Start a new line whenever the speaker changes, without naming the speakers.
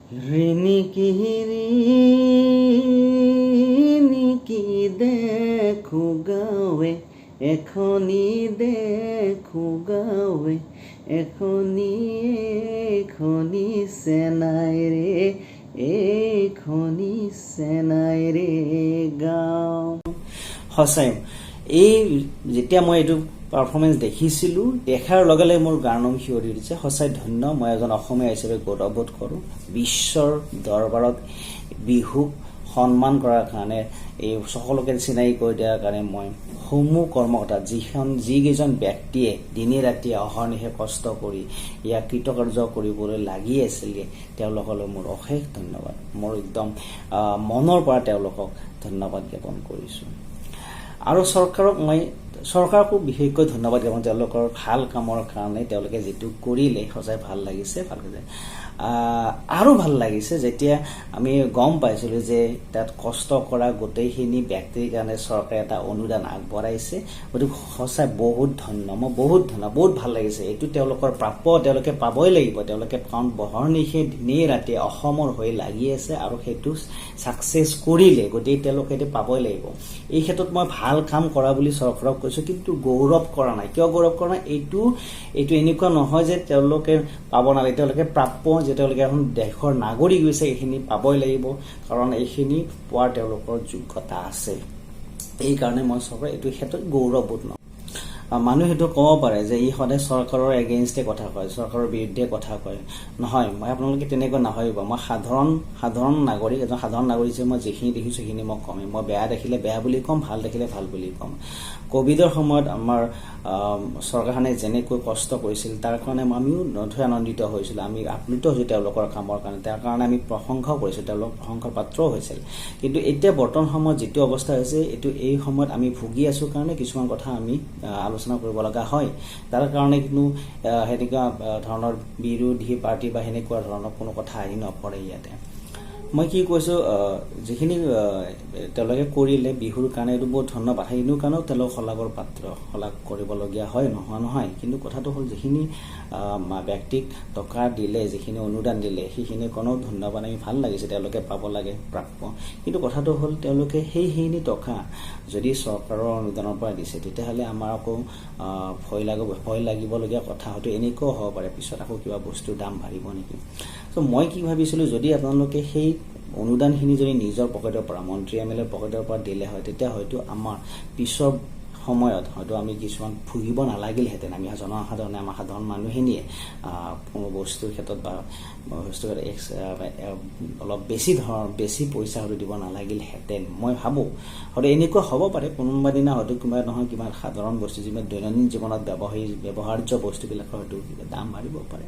ঋণিকি ঋণিকি দেখো গাঁৱে এখনি দেখো গাঁৱে এখনি চেনাই ৰে এইখনি চেনাই ৰে গাঁও। সঁচাই এই যেতিয়া মই এইটো পাৰফৰ্মেঞ্চ দেখিছিলোঁ, দেখাৰ লগে লগে মোৰ গাৰ নোম শিয়ৰি উঠিছে। সঁচাই ধন্য, মই এজন অসমীয়া হিচাপে গৌৰৱবোধ কৰোঁ। বিশ্বৰ দৰবাৰত বিহুক সন্মান কৰাৰ কাৰণে, এই সকলোকে চিনাকি কৰি দিয়াৰ কাৰণে মই সমূহ কৰ্মকৰ্তা যিকেইজন ব্যক্তিয়ে দিনে ৰাতিয়ে অহৰ্নিশে কষ্ট কৰি ইয়াক কৃতকাৰ্য কৰিবলৈ লাগি আছিলে, তেওঁলোকলৈ মোৰ অশেষ ধন্যবাদ। মোৰ একদম মনৰ পৰা তেওঁলোকক ধন্যবাদ জ্ঞাপন কৰিছোঁ। আৰু চৰকাৰকো বিশেষকৈ ধন্যবাদ জ্ঞাপন, তেওঁলোকৰ ভাল কামৰ কাৰণে তেওঁলোকে যিটো কৰিলে সঁচাই ভাল লাগিছে। আৰু ভাল লাগিছে যেতিয়া আমি গম পাইছিলোঁ যে তাত কষ্ট কৰা গোটেইখিনি ব্যক্তিৰ কাৰণে চৰকাৰে এটা অনুদান আগবঢ়াইছে। গতিকে সঁচাই বহুত ধন্য, মই বহুত ভাল লাগিছে। এইটো তেওঁলোকৰ প্ৰাপ্য, তেওঁলোকে পাবই লাগিব। তেওঁলোকে কাৰণ বহৰনিশে দিনে ৰাতি অসমৰ হৈ লাগি আছে আৰু সেইটো ছাকচেছ কৰিলে, গতিকে তেওঁলোকে এইটো পাবই লাগিব। এই ক্ষেত্ৰত মই ভাল কাম কৰা বুলি চৰকাৰক কৈছোঁ, কিন্তু গৌৰৱ কৰা নাই। কিয় গৌৰৱ কৰা নাই? এইটো এনেকুৱা নহয় যে তেওঁলোকে পাব নালাগে, তেওঁলোকে প্ৰাপ্য, যে তেওঁলোকে এখন দেশৰ নাগৰিক হৈছে, এইখিনি পাবই লাগিব, কাৰণ এইখিনি পোৱাৰ তেওঁলোকৰ যোগ্যতা আছে। এইকাৰণে মই চৰকাৰ এইটো ক্ষেত্ৰত গৌৰৱবোধ নকৰোঁ। মানুহে সেইটো ক'ব পাৰে যে ই সদায় চৰকাৰৰ এগেইনষ্টে কথা কয়, চৰকাৰৰ বিৰুদ্ধে কথা কয়। নহয়, মই আপোনালোকে তেনেকুৱা নাভাবিব। মই সাধাৰণ নাগৰিক, এজন সাধাৰণ নাগৰিক হিচাপে মই যিখিনি দেখিছোঁ সেইখিনি মই কমেই। মই বেয়া দেখিলে বেয়া বুলি ক'ম, ভাল দেখিলে ভাল বুলি ক'ম। কভিডৰ সময়ত আমাৰ চৰকাৰখনে যেনেকৈ কষ্ট কৰিছিল, তাৰ কাৰণে আমিও নথৈ আনন্দিত হৈছিলোঁ, আমি আপ্লুত হৈছোঁ তেওঁলোকৰ কামৰ কাৰণে। তাৰ কাৰণে আমি প্ৰশংসাও কৰিছোঁ, তেওঁলোক প্ৰশংসাৰ পাত্ৰও হৈছিল। কিন্তু এতিয়া বৰ্তমান সময়ত যিটো অৱস্থা হৈছে, এই সময়ত আমি ভুগি আছোঁ কাৰণে কিছুমান কথা আমি আলোচনা কৰিব লগা হয়। তাৰ কাৰণে কিন্তু সেনেকুৱা ধৰণৰ বিৰোধী পাৰ্টি বা সেনেকুৱা ধৰণৰ কোনো কথা আহি নপৰে ইয়াতে। মই কি কৈছোঁ, যিখিনি তেওঁলোকে কৰিলে বিহুৰ কাৰণে, এইটো বহুত ধন্যবাদ। সেইখিনিৰ কাৰণেও তেওঁলোক শলাগৰ পাত্ৰ, শলাগ কৰিবলগীয়া হয়, নোহোৱা নহয়। কিন্তু কথাটো হ'ল, যিখিনি ব্যক্তিক টকা দিলে, যিখিনি অনুদান দিলে, সেইখিনি কাৰণেও ধন্যবাদ। আমি ভাল লাগিছে, তেওঁলোকে পাব লাগে প্ৰাপ্য। কিন্তু কথাটো হ'ল, তেওঁলোকে সেইখিনি টকা যদি চৰকাৰৰ অনুদানৰ পৰা দিছে, তেতিয়াহ'লে আমাৰ আকৌ ভয় লাগিবলগীয়া কথা হয়তো এনেকুৱাও হ'ব পাৰে, পিছত আকৌ কিবা বস্তুৰ দাম বাঢ়িব নেকি। চ' মই কি ভাবিছিলোঁ, যদি আপোনালোকে সেই অনুদানখিনি যদি নিজৰ পকেটৰ পৰা, মন্ত্ৰী MLA পকেটৰ পৰা দিলে হয়, তেতিয়া হয়তো আমাৰ পিছৰ সময়ত হয়তো আমি কিছুমান ভুগিব নালাগিলহেঁতেন। আমি জনসাধাৰণে, আমাৰ সাধাৰণ মানুহখিনিয়ে কোনো বস্তুৰ ক্ষেত্ৰত বা বস্তুৰ অলপ বেছি পইচা হয়তো দিব নালাগিলহেঁতেন, মই ভাবোঁ। হয়তো এনেকুৱা হ'ব পাৰে, কোনোবা দিনা হয়তো কিবা নহয় কিবা সাধাৰণ বস্তু, যিবিলাক দৈনন্দিন জীৱনত ব্যৱহাৰ্য বস্তুবিলাকৰ হয়তো দাম বাঢ়িব পাৰে।